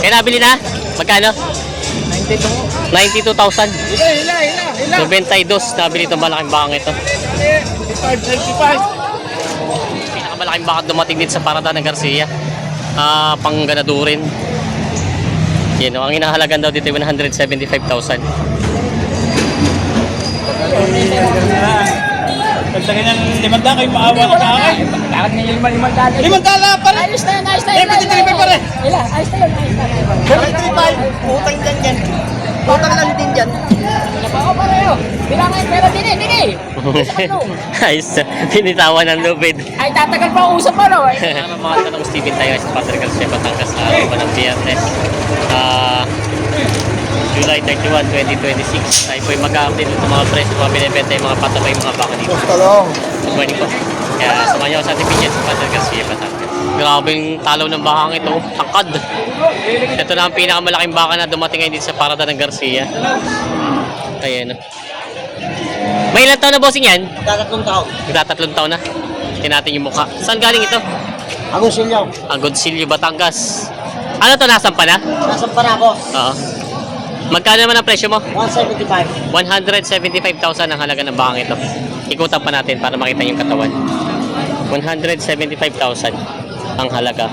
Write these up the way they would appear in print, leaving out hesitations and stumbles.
Kaya nabili na? Magkano? 92,000. 92 nabili itong malaking bakang ito. 95. Pinakamalaking bakang dumating dito sa Parada ng Garcia. Pang ganadurin. Yan, ang inahalagan daw dito ay 175,000. Pagsakin ng 5 kayo maawa ka kakay. Bakit ngayon 5 5 pa rin. Ayos na yun, ayos na Eh, yun. pwede 3 pa rin. Ayos na yun, ayos na yun. Bakit 3-5? Utang dyan yan. Utang lang din dyan. Ako pareho. Bilangan yung pera din eh. Ayos na, binitawan ng lupid. Ay, tatagal pa usap pa no. Mga tanong Steven tayo sa Padre Garcia, Batangas sa araw pa ng Biyernes. July 31, 2026. Tayo po ay mag-update ng mga presyo, mga binibenta yung mga patabay, mga baka dito. Good morning po. Kaya samahan niyo ako sa ating video sa Padre Garcia, Batangas. Grabe yung talaw ng bakang ito. Takad. Ito na ang pinakamalaking baka na dumating ngayon dito sa Parada ng Garcia. Ayan. May ilang taon na bossing yan? Magkatatlong taon. Nagtatatlong taon na. Tingnan natin yung mukha. Saan galing ito? Agos Silyaw. Agoncillo, Batangas. Ano to, nasan pa na? Nasaan pa na ako? Oo. Magkano naman ang presyo mo? 175. 175,000 ang halaga ng bakang ito. Ikutan pa natin para makita yung katawan. 175,000 ang halaga.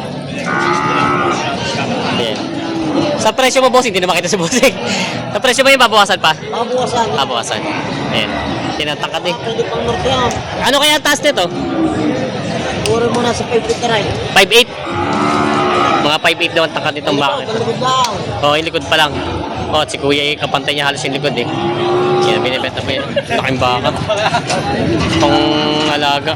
Ayan. Sa presyo mo, bossing, hindi na makita si bossing. Sa presyo mo yung babawasan pa? Mabuwasan. Babawasan. Ayan. Tinatakad eh. Pwede pang norte yan. Ano kaya ang taas nito? Puro mo na sa 5 na rin. 5'8". Mga 5'8 daw ang takad nitong bakang ito. Kalabog lang. Oo, yung likod pa lang. Oh, si Kuya, kapantay niya halos yung likod eh. Yan, binibenta po yun. Laking baka. Pang alaga.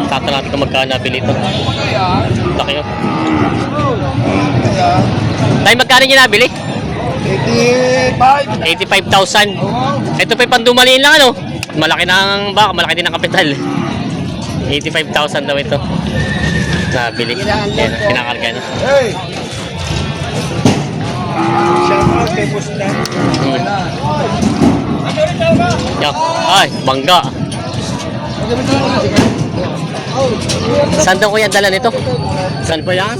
Tata natin kung magkano nabili ito. Laki yun. Tayo, magkano niya nabili? 85,000. Ito pa yung pandumaliin lang ano. Malaki na ang baka, malaki din ang kapital. 85,000 daw ito. Nabili. Yan, kinakarga na. Hey! Shout out kay Pusta. Yak. Ay, bangga. Saan daw kuya dala nito? Saan po yan?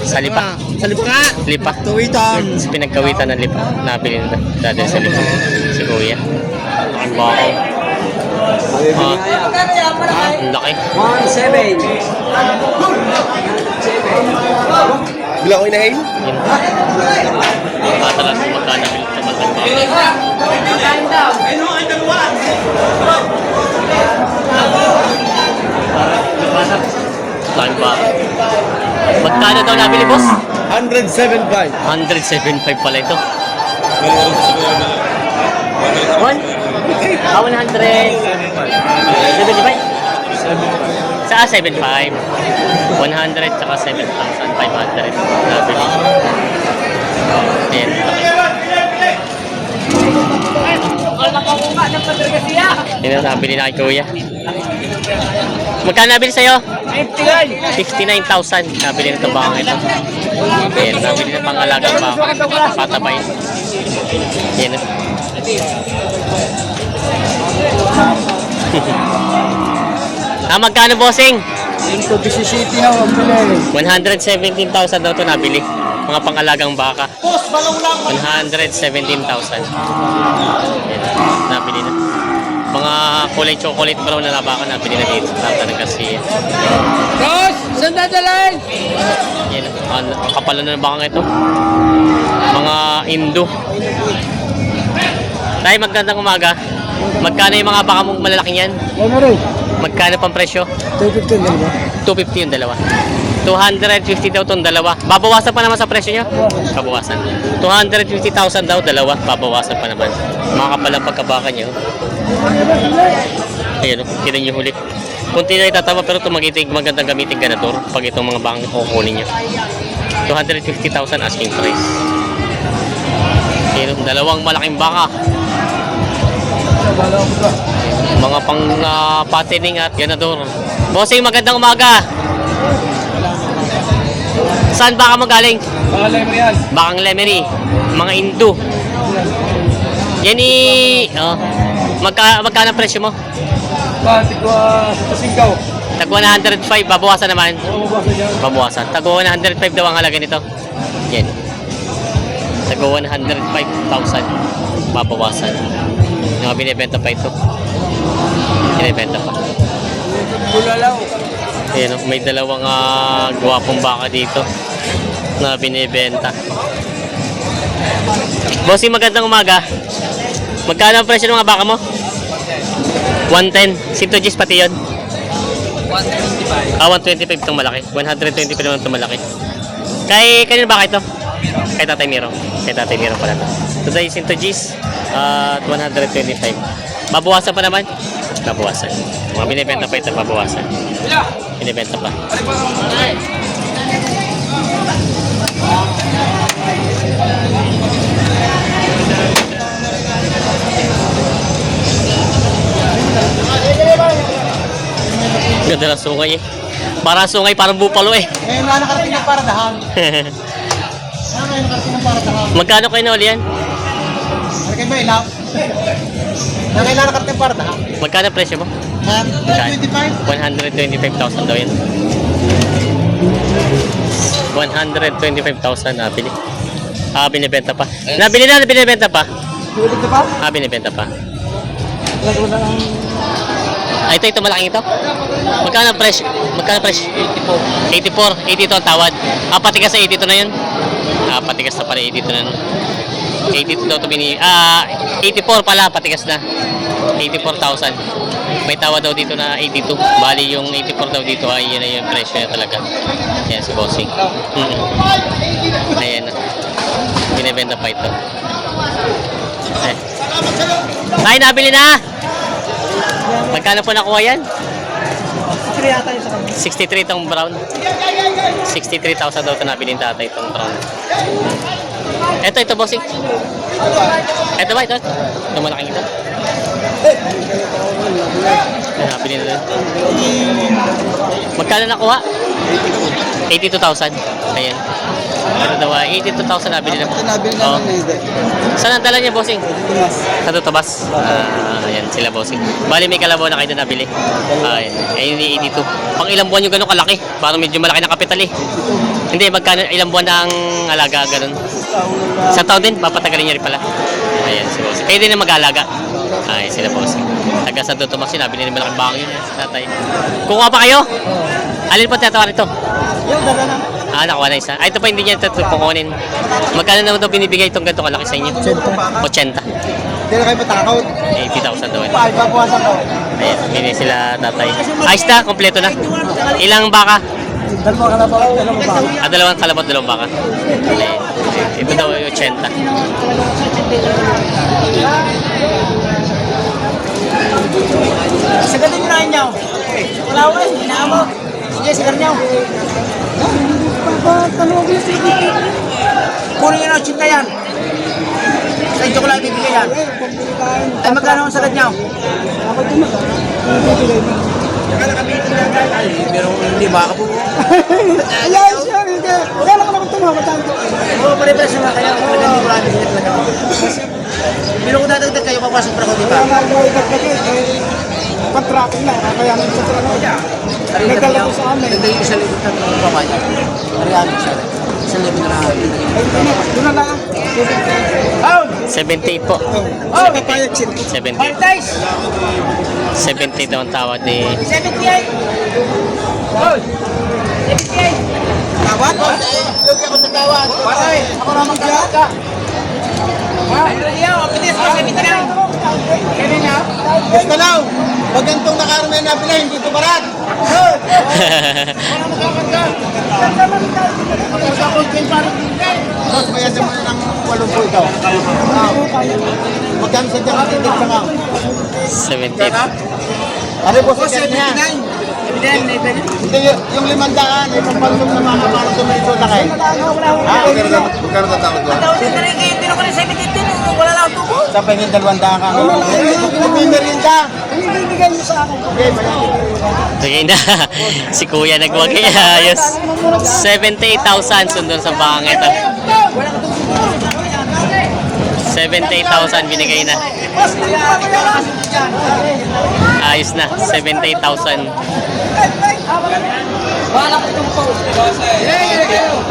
Sa Lipa. Sa Lipa. Lipa. Tuwitan. Sa pinagkawitan ng Lipa. Nabili nito. Dati sa Lipa. Si Kuya. Laking bako. Ang laki. 1-7. Bilang ko inahin? Yun. Tatalas kung magkano nabili ito. Malaking bako. Magkano daw nabili, boss? 107.5. 175 pala ito. 175. Sa 75. 100 tsaka 7,500 nabili. Ayan. Yun ang nabili na kay Kuya. Magkano nabili sa'yo? 59,000 nabili nito bakang ito. Ayan, nabili na pangalagang bakang patabay. Ayan. Magkano bossing? Into Busy City na ang pili. 117,000 daw ito nabili. Mga pangalagang baka. Boss, balong lang. 117,000. Ayan, nabili na. Mga kulay chocolate brown na baka nabili na dito. Tata ng Garcia. Boss, saan dadalhin? Yan, ang kapal na ng bakang ito. Mga Indo. Tayo, magandang umaga. Magkano yung mga baka mong malalaking yan? Ano rin? Magkano pang presyo? 215 na ba? 250 yung dalawa. 250 daw itong dalawa. Babawasan pa naman sa presyo niya? Babawasan. 250,000 daw, dalawa. Babawasan pa naman. Mga kapal ang pagkabaka niyo. Ayan, kita niyo huli. Kunti na itatama pero ito magandang gamitin ganador pag itong mga bakang kukunin niya. 250,000 asking price. Ayan, dalawang malaking baka. Mga pang patining at ganador. Bossing, magandang umaga. Saan baka magaling? Bakang Lemery. Mga Indo. Yan Magkano ang presyo mo? Pati ko sa Singkaw. Tag 105, babawasan naman. Oo, mabasa dyan. Babawasan. Tag 105 daw ang halaga nito. Yan. Tag 105,000. Babawasan. Yung binibenta pa ito. Binibenta pa. Bulalaw. Ayan, may dalawang gwapong baka dito na binibenta. Bossy, magandang umaga. Magkano ang presyo ng mga baka mo? 110. Sintogis pati yun? 125. 125 itong malaki. 125 naman itong malaki. Kanino baka ito? Kay Tatay Miro. Kay Tatay Miro pala ito. Ito tayo Sintogis at 125. Babawasan pa naman? Babawasan. Mga binibenta pa ito, babawasan. Binibenta pa. Ganda ng sungay eh. Parang sungay, parang bupalo eh. Ngayon na nakarating ng paradahan. Ngayon nakarating ng paradahan. Magkano kayo na uli yan? Ano kayo ba ilaw? Ngayon na nakarating ng paradahan. Magkano presyo mo? 125? 125,000 daw yun. 125,000 nabili. Binibenta pa. Nabili na, binibenta pa. Tulit na pa? Binibenta pa. Lalo na ang... Ito malaking ito. Magkano ang presyo? Magkano ang presyo? 84. 82 ang tawad. Patigas sa 82 na yun. Patigas na pala 82 na. 82 daw ito 84 pala, patigas na. 84,000. May tawad daw dito na 82. Bali yung 84 daw dito ay yun na yung presyo na talaga. Yan si Bossing. Ayan na. Binibenta pa ito. Ay, nabili na! Magkano po nakuha yan? 63 itong brown. 63,000 daw ito nabili ng tatay itong brown. Ito bossing. Ito ba ito? Ito malaking ito. Nabili na doon. Magkano nakuha? 82,000. Ayan. Ito daw 82,000 nabili na. Oo. Saan ang dala niya, bossing? Sa Tutabas. Ayan, sila bossing. Bali, may kalabaw na kayo na nabili. Ayan, ayun yung 82. Pang ilang buwan yung gano'ng kalaki. Parang medyo malaki na kapital eh. Hindi, magkano ilang buwan na ang alaga, gano'n. Sa taon din, papatagalin niya rin pala. Ayan, si bossing. Kayo din na mag-alaga. Ayan, sila bossing. Taga sa Tutabas yun, nabili naman malaking bakang yun. Tatay. Kukuha pa kayo? Alin po tatawa nito? Yung dala na. Nakuha na isa. Ito pa hindi niya ito kukunin. Magkano naman daw binibigay itong ganito kalaki sa inyo? 80. Hindi na kayo matakot. 80,000 daw. Paal, babawasan ko. Ayan, bili sila tatay. Ayos na, kompleto na. Ilang baka? Dalawa ka na ba? Dalawa ba? Dalawang kalabot, dalawang baka. Ayan. Ito daw yung 80. Sagatin nyo na inyo. Wala ko eh, inaamot. Sige, sagar nyo. Kunin nyo na 80 yan. Sa inyo ko lang ibibigay yan. Ay, magkano ang sagad nyo? Pero hindi makakapo. Ayaw siya, hindi. Wala lang naman tumama tanto. Oo, pare-pare siya kaya. Hindi ko lang ibigay talaga. Pero kung dadagdag kayo, papasok pa ako, di ba? Pag-tracking lang, kakayanin sa tracking. Nagdala ko sa amin. Nagdala ko sa likod ng mga pamay. Ariyanin siya. Isang libo na lang. Doon na lang. 78 po. Oh, papayag sila. 78. 78 daw ang tawad ni... 78. Oh, 78. Tawad? Lugi ako sa tawad. Paray, ako naman ka. Ayaw, apilis ko 79. Kaya na? Gusto lang. Pag ganitong nakarami na pila, hindi ko parat. Boss, bayasin mo na ng 80 ikaw. Magkano sa dyan titig sa nga? 78. Ano po sa dyan niya? Hindi, yung 500, yung pampalong na mga para sumito na kayo. Magkano tatakot ba? Wala lang tubo. Sa pengin 200 ka. Hindi merinda. Hindi bigay mo sa akin. Okay, Sige na. Si kuya nagwagay. Ayos. 78,000 sundon sa bangit. 78,000 binigay na. Ayos na, 78,000.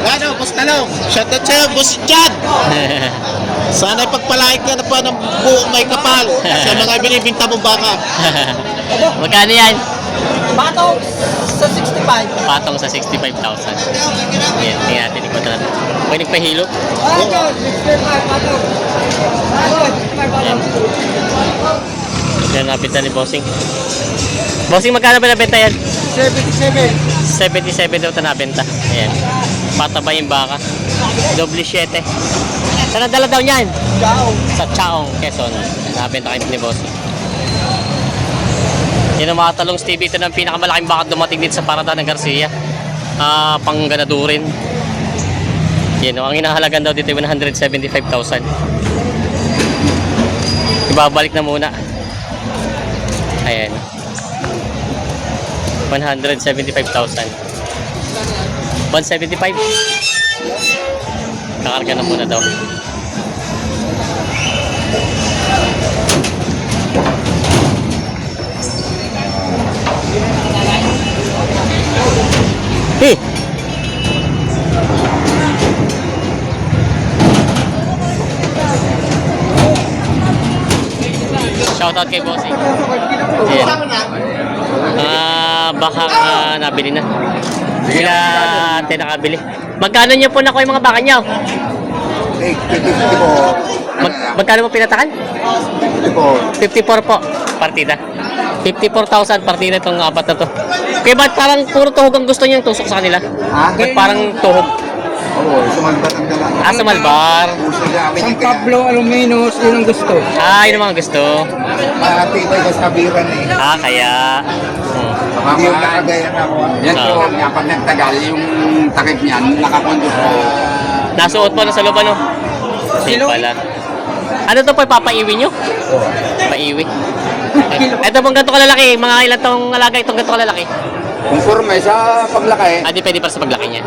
Ano, Boss Talong? Shoutout sa'yo, Boss Chad. Sana pagpalahit ka na pa ng buong may kapal sa mga binibinta mong baka. Magkano yan? Patong sa 65. Patong sa 65,000. Ayan, tingnan natin ikaw talaga. May nagpahilo. Ayan. Ayan, napita ni Bossing. Bossing, magkano ba nabenta yan? 77 daw ito nabenta. Ayan. Patabay yung baka. Doble 7. Saan ang dala daw niyan? Sa Chaong, Quezon. Nabenta kayo ni Bossing. Yan ang mga talong Stevie. Ito na ang pinakamalaking baka dumating dito sa Parada ng Garcia. Pangganadurin. Yan, ang inahalagan daw dito ay 175,000. Ibabalik na muna. Ayan. 175,000. 175. Kakarga na muna daw. Hey! Shoutout kay Bossing. Ayan. Baka nabili na. Sila ate nakabili. Magkano niyo po nakuha yung mga baka niyo? Magkano mo pinatakan? 54 po. Partida. 54,000 partida itong apat na to. Kaya ba't parang puro tuhog ang gusto niyong tusok sa kanila? Ba't parang tuhog? Oo, sumalbat ang dala. Sumalbar. San Pablo Aluminos, yun ang gusto. Yun ang mga gusto. Matibay ka sa biran eh. Kaya. Hindi yung nakagaya na ako. Yan po, pag nagtagal, yung takip niyan, nakakondo po. Nasuot mo na sa loob, ano? Hindi pala. Ano to po, papaiwi nyo? Paiwi. Ito pong ganito kalalaki, mga ilan tong alaga itong ganito kalalaki? Conforme sa paglaki, Di pwede para sa paglaki niya.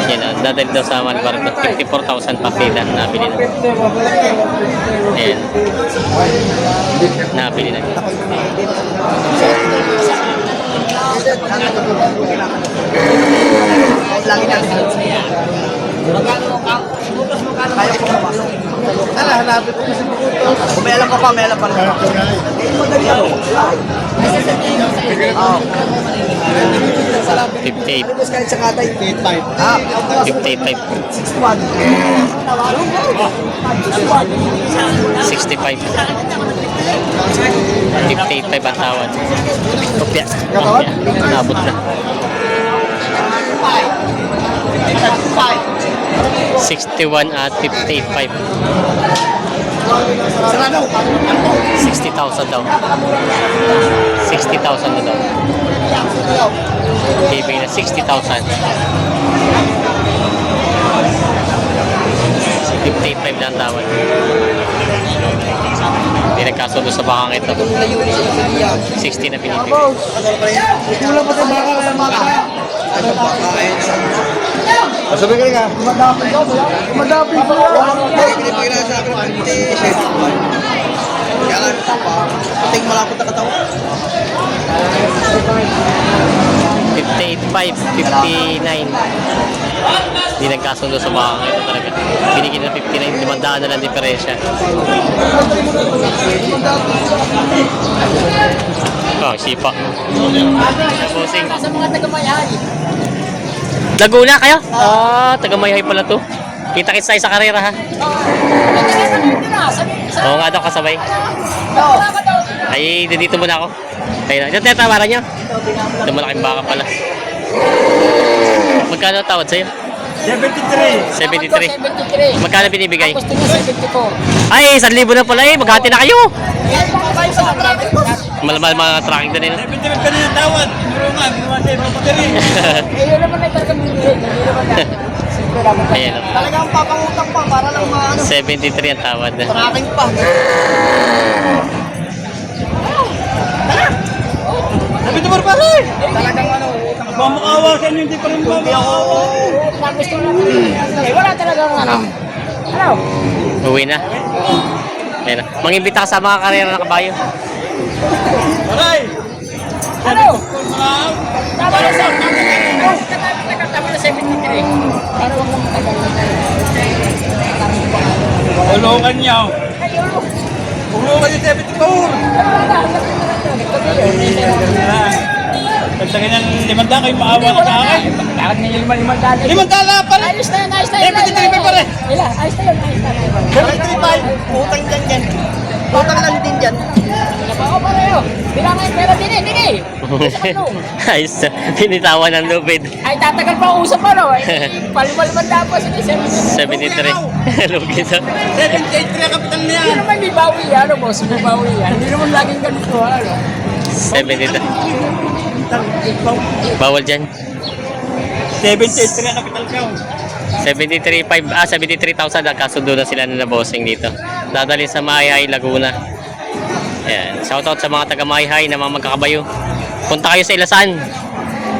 Yan, dadali daw sa Malbar. 54,000 partida, nabili na. Ayan. Nabili na. Lagi natin. Kaya ko ba? Tala, hanapin ko kasi kung may alam ka pa, may alam pa rin. Madali ako. 58. Kahit sa katay, 58.5. 65. 58.5 ang tawad. Kopya. Nabot na. 61 at 58.5. 60,000 daw. 60,000 na daw. Bibig na 60,000. 58.5 na ang tawad. Hindi nagkasundo sa bakang ito. 60 na binibigay. Kulang pa sa baka kaya mata. Ano pa kain? Sabi ka nga. Madami ko. Madami ko. Pinipagin na sa akin. Kaya nga, pating malapot na katawa. 58.5, 59. Hindi nagkasundo sa bakang ito talaga. Binigyan na 59, 500 na lang diferensya. Sipa. Bossing. Sa mga taga-mayay. Laguna kayo? Taga-Mayhay pala to. Kita-kits tayo sa karera, ha? Oo nga daw, kasabay. Ay, dito muna ako. Ayun na. Ito, tatawaran nyo. Ito, malaking baka pala. Magkano tawad sa'yo? 73. 73. Magkano binibigay? Gusto niya 74. Ay, 1,000 na pala eh. Maghati na kayo. Kayo sa traffic boss. Malamal mga tracking din. Kanina tawad. Pero nga, ginawa tayo mga pagkari. Yun naman ay talagang bibigay. Hindi naman natin. Simple lang. Ayan. Talagang papangutang pa para lang maano. 73 ang tawad. Tracking pa. Sabi ito ba pare? Talagang ano. Mamakawa sa inyo, hindi pa rin Hindi ako. Gusto lang. Wala talagang ano. Ano? Uwi na. Ayan na. Mangimbita ka sa mga karera ng kabayo. Paray! Ano? Tama na sa tama na 73. Para wag mong matagal. Ulungan niya. Ulungan niya 74. Pagtagin ng 5 kayo maawa ka sa akin. Bakit niya yung malimang dali? 5 pala! Ayos na yun, ayos na Eh, yun. pati tayo pare. Ila, ayos na yun, ayos na yun. 75, utang dyan dyan. Utang lang din dyan. Ako pareho. Bilangan yung pera din eh, din eh. Ayos na. Pinitawan ng lupid. Ay, tatagal pa ang usap ano. Ay, palumal-lumal tapos. 73. Lupid na. 78 ang kapital niya. Hindi naman may bawi yan, ano boss, may bawi yan. Hindi naman laging ganito, ano. 73. Bawal dyan. 78 ang kapital siya. 73,000 ang kasundo na sila na bossing dito. Dadali sa Mayhay, Laguna. Ayan. Shoutout sa mga taga Mayhay na mga magkakabayo. Punta kayo sa Ilasan.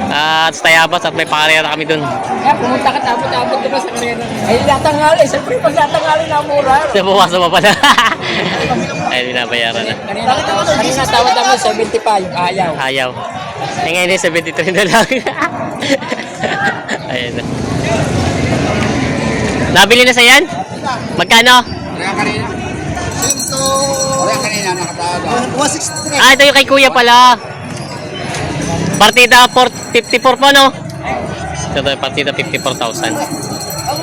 At sa Tayabas at may pakarera kami dun. Kaya pumunta ka tapos-tapos diba sa karera. Ay, natangali. Siyempre, pag natangali na mura. Nabukasan mo pala. Ay, binabayaran na. Kanina tawad ako 75. Ayaw. Ayaw. Eh ngayon 73 na lang. Ayan na. Nabili na sa yan? Magkano? Kaya kanina. Kaya kanina nakataga. 163. Ah, ito yung kay kuya pala. Partida 54 po, no? Ito yung partida 54,000.